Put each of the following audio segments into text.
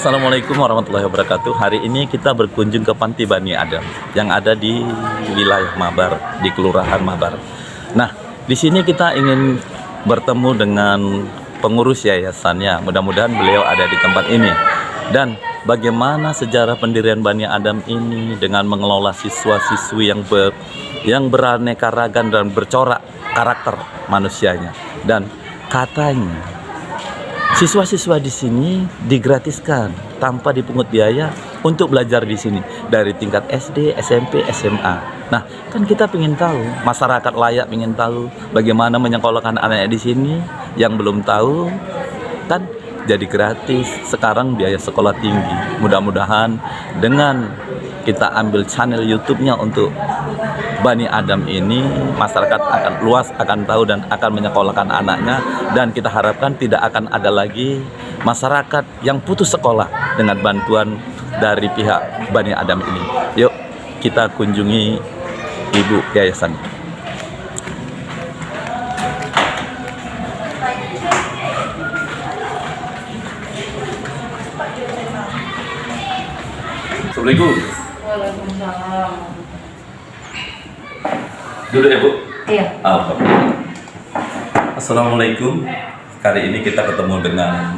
Assalamualaikum warahmatullahi wabarakatuh. Hari ini kita berkunjung ke Panti Bani Adam yang ada di wilayah Mabar, di Kelurahan Mabar. Nah, di sini kita ingin bertemu dengan pengurus yayasannya. Mudah-mudahan beliau ada di tempat ini. Dan bagaimana sejarah pendirian Bani Adam ini dengan mengelola siswa-siswi yang beraneka ragam dan bercorak karakter manusianya. Dan katanya siswa-siswa di sini digratiskan tanpa dipungut biaya untuk belajar di sini dari tingkat SD, SMP, SMA. Nah, kan kita ingin tahu, masyarakat layak ingin tahu bagaimana menyekolahkan anaknya di sini. Yang belum tahu kan jadi gratis. Sekarang biaya sekolah tinggi. Mudah-mudahan dengan kita ambil channel YouTube-nya untuk Bani Adam ini, masyarakat akan luas akan tahu dan akan menyekolahkan anaknya, dan kita harapkan tidak akan ada lagi masyarakat yang putus sekolah dengan bantuan dari pihak Bani Adam ini. Yuk kita kunjungi ibu yayasan. Assalamualaikum. Waalaikumsalam. Dulu ya Bu? Iya. Assalamualaikum. Kali ini kita ketemu dengan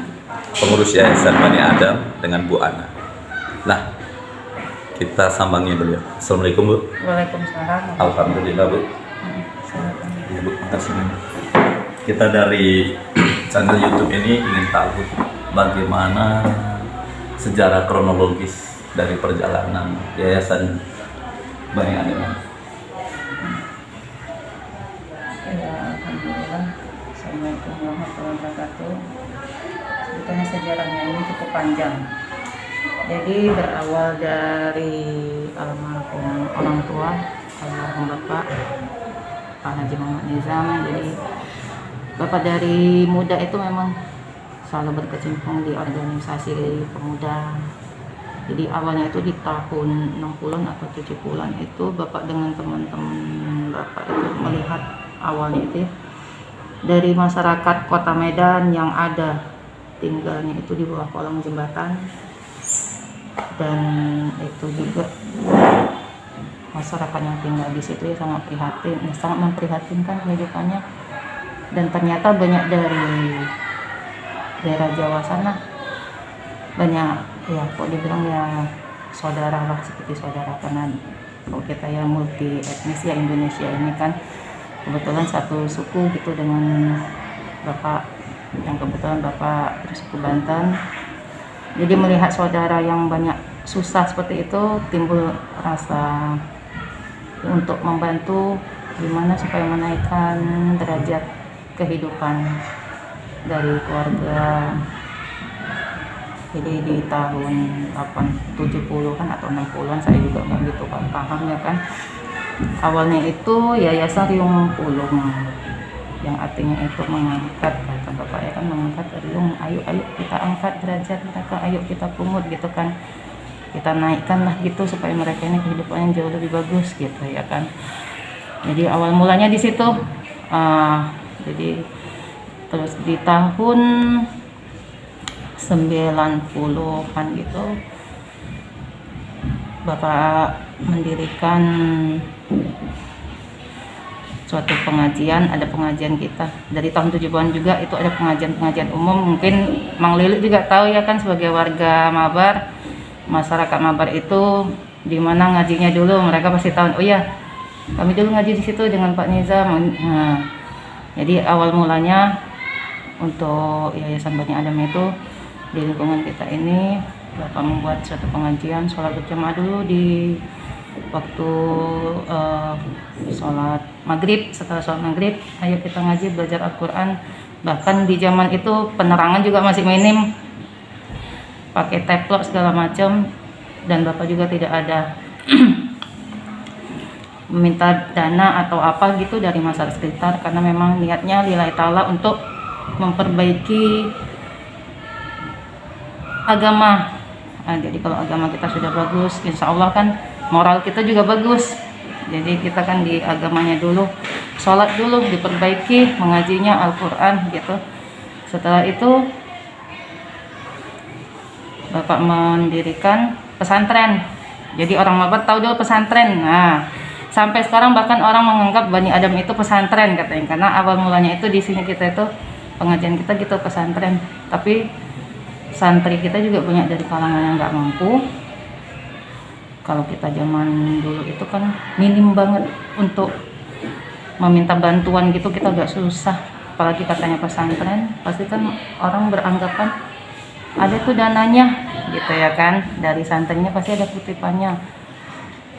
pengurus yayasan Bani Adam dengan Bu Ana. Nah, kita sambangi beliau. Assalamualaikum Bu. Waalaikumsalam. Alhamdulillah Bu. Ya Bu, makasih. Kita dari channel YouTube ini ingin tahu bagaimana sejarah kronologis dari perjalanan yayasan Bani Adam. Ya, alhamdulillah. Assalamualaikum warahmatullahi wabarakatuh. Sebetulnya sejarahnya ini cukup panjang. Jadi berawal dari almarhum orang tua, almarhum Bapak Pak Haji Muhammad Nizam. Jadi Bapak dari muda itu memang selalu berkecimpung di organisasi pemuda. Jadi awalnya itu di tahun 60-an atau 70-an itu Bapak dengan teman-teman Bapak itu melihat awalnya itu ya, dari masyarakat Kota Medan yang ada tinggalnya itu di bawah kolong jembatan, dan itu juga masyarakat yang tinggal di situ ya sangat prihatin, sangat memprihatinkan kehidupannya. Dan ternyata banyak dari daerah Jawa sana, banyak ya kok dibilang ya saudara lah, seperti saudara, karena kalau kita ya multi etnis ya, Indonesia ini kan kebetulan satu suku gitu dengan Bapak, yang kebetulan Bapak bersuku Banten. Jadi melihat saudara yang banyak susah seperti itu, timbul rasa untuk membantu gimana supaya menaikkan derajat kehidupan dari keluarga. Jadi di tahun 70-an atau 60-an, saya juga nggak gitu paham ya kan. Awalnya itu Yayasan Riung Pulung, yang artinya itu mengangkat, kata Bapak ya kan, mengangkat riung, ayo kita angkat derajat mereka, ayo kita pungut gitu kan, kita naikkan lah gitu supaya mereka ini kehidupannya jauh lebih bagus gitu ya kan. Jadi awal mulanya di situ. Jadi terus di tahun 90-an gitu Bapak mendirikan suatu pengajian, ada pengajian kita dari tahun 70-an juga, itu ada pengajian umum. Mungkin Mang Lili juga tahu ya kan, sebagai warga Mabar, masyarakat Mabar itu di mana ngajinya dulu, mereka pasti tahu. Oh ya, kami dulu ngaji di situ dengan Pak Nizam. Nah, jadi awal mulanya untuk Yayasan Bani Adam itu di lingkungan kita ini, Bapak membuat suatu pengajian sholat berjamaah dulu di waktu sholat maghrib. Setelah sholat maghrib, ayo kita ngaji, belajar Al-Quran. Bahkan di zaman itu penerangan juga masih minim, pakai teplok segala macam, dan Bapak juga tidak ada meminta dana atau apa gitu dari masyarakat sekitar, karena memang niatnya lillahi ta'ala untuk memperbaiki agama. Jadi kalau agama kita sudah bagus, insya Allah kan moral kita juga bagus. Jadi kita kan di agamanya dulu, sholat dulu diperbaiki, mengajinya Al-Quran gitu. Setelah itu Bapak mendirikan pesantren. Jadi orang Mabar tahu dulu pesantren. Nah, sampai sekarang bahkan orang menganggap Bani Adam itu pesantren katanya, karena awal mulanya itu di sini kita itu pengajian kita gitu pesantren. Tapi santri kita juga banyak dari kalangan yang nggak mampu. Kalau kita zaman dulu itu kan minim banget untuk meminta bantuan gitu, kita agak susah. Apalagi katanya pesantren, pasti kan orang beranggapan ada tuh dananya gitu ya kan, dari santrinya pasti ada kutipannya.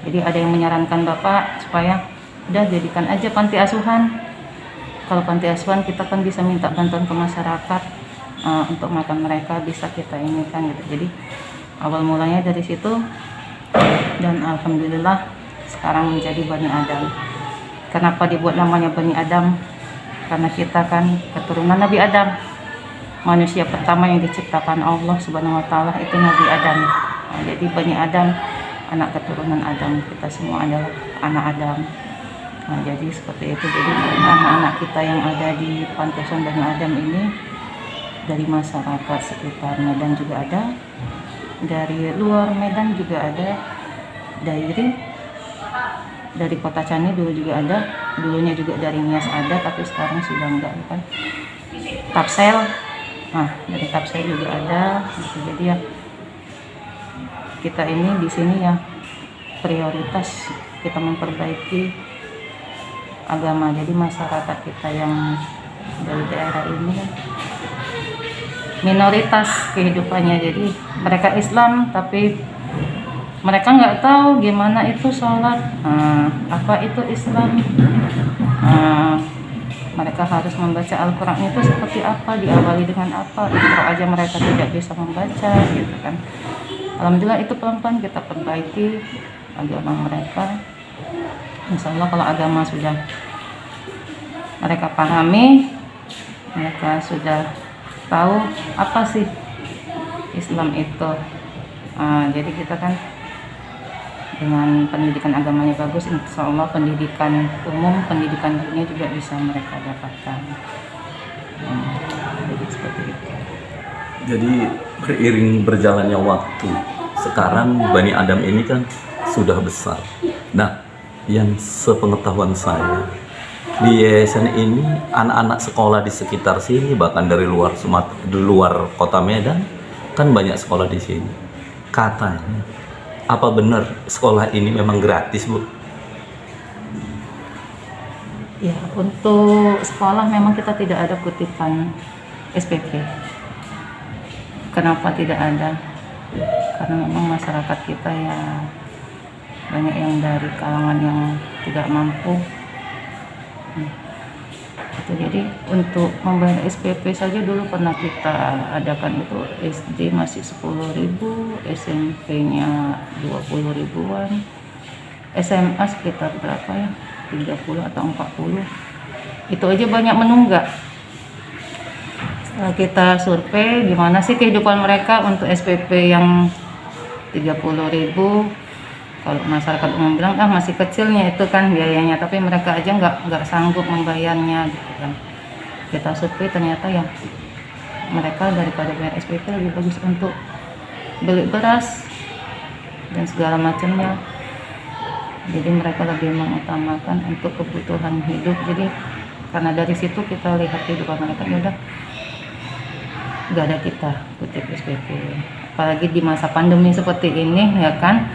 Jadi ada yang menyarankan Bapak supaya udah jadikan aja panti asuhan. Kalau panti asuhan kita kan bisa minta bantuan ke masyarakat untuk makan mereka, bisa kita ini kan gitu. Jadi awal mulanya dari situ, dan alhamdulillah sekarang menjadi Bani Adam. Kenapa dibuat namanya Bani Adam? Karena kita kan keturunan Nabi Adam. Manusia pertama yang diciptakan Allah Subhanahu wa taala itu Nabi Adam. Nah, jadi Bani Adam, anak keturunan Adam. Kita semua adalah anak Adam. Nah, jadi seperti itu. Jadi anak-anak kita yang ada di panti asuhan Bani Adam ini dari masyarakat sekitar Medan juga ada, dari luar Medan juga ada, dari Kota Cani dulu juga ada, dulunya juga dari Nias ada, tapi sekarang sudah enggak kan. Tapsel, nah dari Tapsel juga ada. Jadi ya kita ini di sini ya prioritas kita memperbaiki agama. Jadi masyarakat kita yang dari daerah ini kan minoritas kehidupannya, jadi mereka Islam tapi mereka nggak tahu gimana itu sholat, apa itu Islam. Mereka harus membaca Al-Quran itu seperti apa, diawali dengan apa. Iqra aja mereka tidak bisa membaca gitu kan. Alhamdulillah itu pelan-pelan kita perbaiki agama mereka. Insya Allah kalau agama sudah mereka pahami, mereka sudah tahu apa sih Islam itu. Jadi kita kan dengan pendidikan agamanya bagus, insya Allah pendidikan umum, pendidikan dunia juga bisa mereka dapatkan. Jadi seperti itu. Jadi beriring berjalannya waktu, sekarang Bani Adam ini kan sudah besar. Nah, yang sepengetahuan saya, di yayasan ini anak-anak sekolah di sekitar sini, bahkan dari luar Sumatera, di luar kota Medan, kan banyak sekolah di sini. Katanya, apa benar sekolah ini memang gratis, Bu? Ya, untuk sekolah memang kita tidak ada kutipan SPP. Kenapa tidak ada? Karena memang masyarakat kita ya banyak yang dari kalangan yang tidak mampu. Jadi untuk membayar SPP saja dulu pernah kita adakan itu SD masih 10.000, SMP-nya 20 ribuan, SMA sekitar berapa ya, 30 atau 40. Itu aja banyak menunggak. Setelah kita survei gimana sih kehidupan mereka untuk SPP yang 30.000, kalau masyarakat umum bilang masih kecilnya itu kan biayanya, tapi mereka aja nggak sanggup membayarnya gitu kan. Kita survei ternyata ya mereka daripada bayar SPP lebih bagus untuk beli beras dan segala macamnya. Jadi mereka lebih mengutamakan untuk kebutuhan hidup. Jadi karena dari situ kita lihat kehidupan mereka, ya udah nggak ada kita kutip SPP. Apalagi di masa pandemi seperti ini ya kan.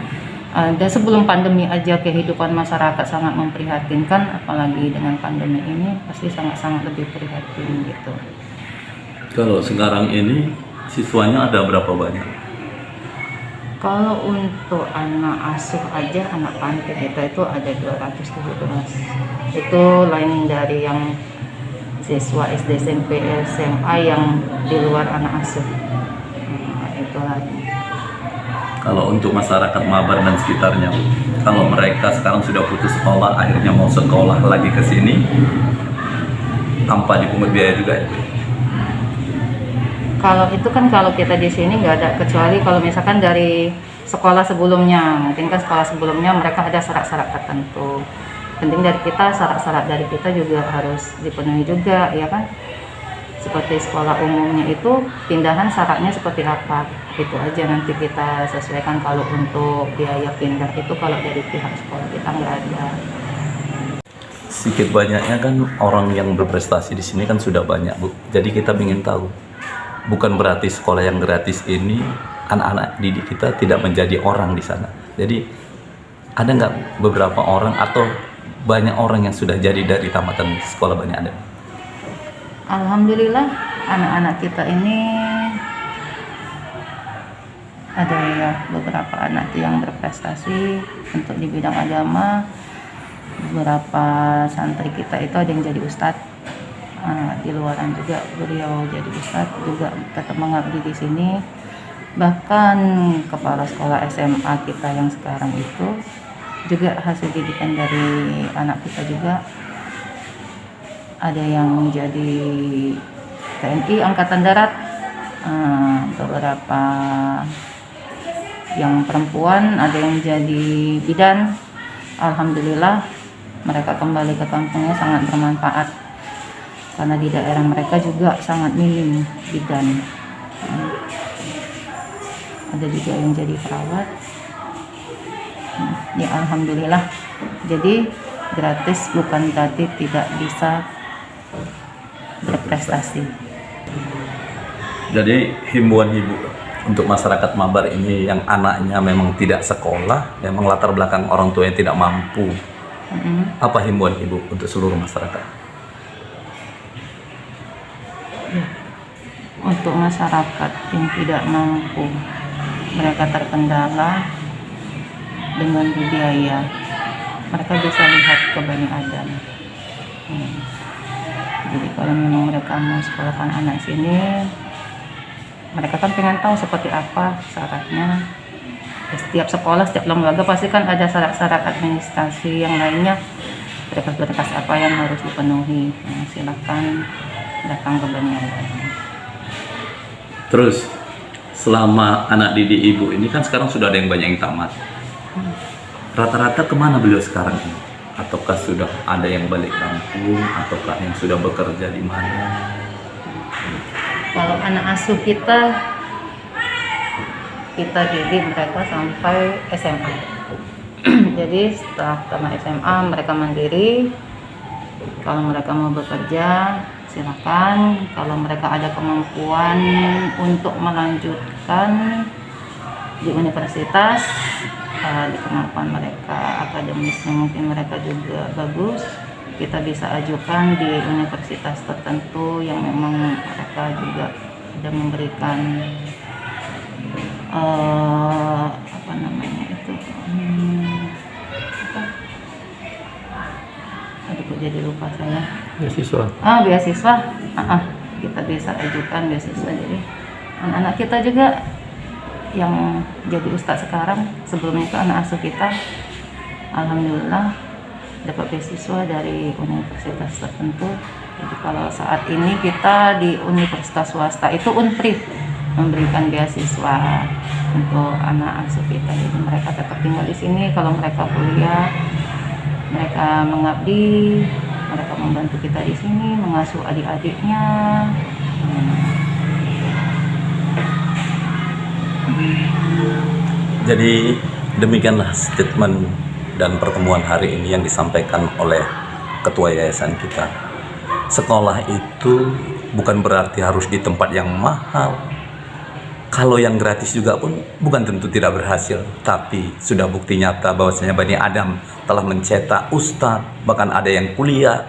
Dan sebelum pandemi aja kehidupan masyarakat sangat memprihatinkan, apalagi dengan pandemi ini pasti sangat-sangat lebih prihatin gitu. Kalau sekarang ini siswanya ada berapa banyak? Kalau untuk anak asuh aja, anak panti kita itu ada 217. Itu lain dari yang siswa SD, SMP, SMA yang di luar anak asuh. Itu lagi. Kalau untuk masyarakat Mabar dan sekitarnya, kalau mereka sekarang sudah putus sekolah, akhirnya mau sekolah lagi ke sini, tanpa dipungut biaya juga ya? Kalau itu kan kalau kita di sini nggak ada, kecuali kalau misalkan dari sekolah sebelumnya, mungkin kan sekolah sebelumnya mereka ada syarat-syarat tertentu. Penting dari kita, syarat-syarat dari kita juga harus dipenuhi juga, ya kan? seperti sekolah umumnya itu pindahan syaratnya seperti apa, itu aja nanti kita sesuaikan. Kalau untuk biaya pindah itu kalau dari pihak sekolah kita nggak ada. Sedikit banyaknya kan orang yang berprestasi di sini kan sudah banyak, Bu. Jadi kita ingin tahu, bukan berarti sekolah yang gratis ini anak-anak didik kita tidak menjadi orang di sana. Jadi ada nggak beberapa orang atau banyak orang yang sudah jadi dari tamatan sekolah Bani Adam? Alhamdulillah anak-anak kita ini ada ya beberapa anak yang berprestasi untuk di bidang agama. Beberapa santri kita itu ada yang jadi ustadz, di luaran juga beliau jadi ustadz, juga tetap mengabdi di sini. Bahkan kepala sekolah SMA kita yang sekarang itu juga hasil didikan dari anak kita juga. Ada yang menjadi TNI Angkatan Darat, beberapa yang perempuan ada yang jadi bidan. Alhamdulillah mereka kembali ke kampungnya sangat bermanfaat, karena di daerah mereka juga sangat minim bidan. Ada juga yang jadi perawat. Ya alhamdulillah. Jadi gratis bukan berarti tidak bisa berprestasi. Jadi himbauan Ibu untuk masyarakat Mabar ini yang anaknya memang tidak sekolah, memang latar belakang orang tuanya tidak mampu. Apa himbauan Ibu untuk seluruh masyarakat? Untuk masyarakat yang tidak mampu, mereka terkendala dengan biaya, mereka bisa lihat ke Bani Adam. Jadi kalau memang mereka mau sekolahkan anak sini, mereka kan pengen tahu seperti apa syaratnya. Setiap sekolah, setiap lembaga pasti kan ada syarat-syarat administrasi yang lainnya, berkas-berkas apa yang harus dipenuhi. Silakan datang ke Bani Adam. Terus selama anak didik Ibu ini kan sekarang sudah ada yang banyak yang tamat. Rata-rata kemana beliau sekarang ini? Ataukah sudah ada yang balik kampung, ataukah yang sudah bekerja di mana? Kalau anak asuh kita didik mereka sampai SMA. Jadi setelah tamat SMA mereka mandiri. Kalau mereka mau bekerja silakan. Kalau mereka ada kemampuan untuk melanjutkan di universitas, di kemampuan mereka akademisnya mungkin mereka juga bagus, kita bisa ajukan di universitas tertentu yang memang mereka juga sudah memberikan apa namanya itu aduh kok jadi lupa saya, beasiswa. Kita bisa ajukan beasiswa. Jadi anak-anak kita juga yang jadi ustadz sekarang, sebelumnya itu anak asuh kita, alhamdulillah dapat beasiswa dari universitas tertentu. Jadi kalau saat ini kita di universitas swasta itu UNPRI memberikan beasiswa untuk anak asuh kita. Jadi mereka tetap tinggal di sini. Kalau mereka kuliah, mereka mengabdi, mereka membantu kita di sini, mengasuh adik-adiknya. Jadi demikianlah statement dan pertemuan hari ini yang disampaikan oleh ketua yayasan kita. Sekolah itu bukan berarti harus di tempat yang mahal. Kalau yang gratis juga pun bukan tentu tidak berhasil, tapi sudah bukti nyata bahwasanya Bani Adam telah mencetak ustadz, bahkan ada yang kuliah.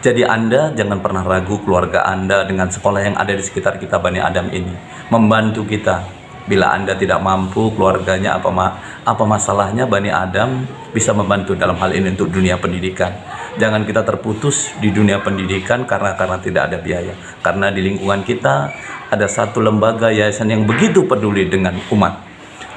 Jadi Anda jangan pernah ragu, keluarga Anda dengan sekolah yang ada di sekitar kita Bani Adam ini membantu kita. Bila Anda tidak mampu, keluarganya apa masalahnya, Bani Adam bisa membantu dalam hal ini untuk dunia pendidikan. Jangan kita terputus di dunia pendidikan karena tidak ada biaya. Karena di lingkungan kita ada satu lembaga yayasan yang begitu peduli dengan umat.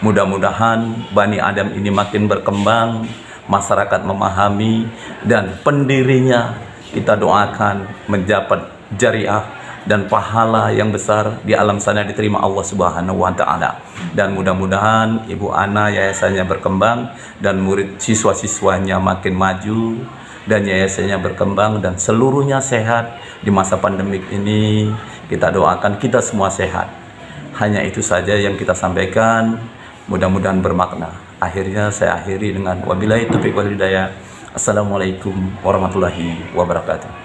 Mudah-mudahan Bani Adam ini makin berkembang, masyarakat memahami, dan pendirinya kita doakan mendapat jariah dan pahala yang besar di alam sana diterima Allah Subhanahu wa taala. Dan mudah-mudahan Ibu Ana yayasannya berkembang dan murid siswa-siswanya makin maju, dan yayasannya berkembang dan seluruhnya sehat di masa pandemik ini. Kita doakan kita semua sehat. Hanya itu saja yang kita sampaikan, mudah-mudahan bermakna. Akhirnya saya akhiri dengan wabillahi taufiq wal hidayah. Assalamualaikum warahmatullahi wabarakatuh.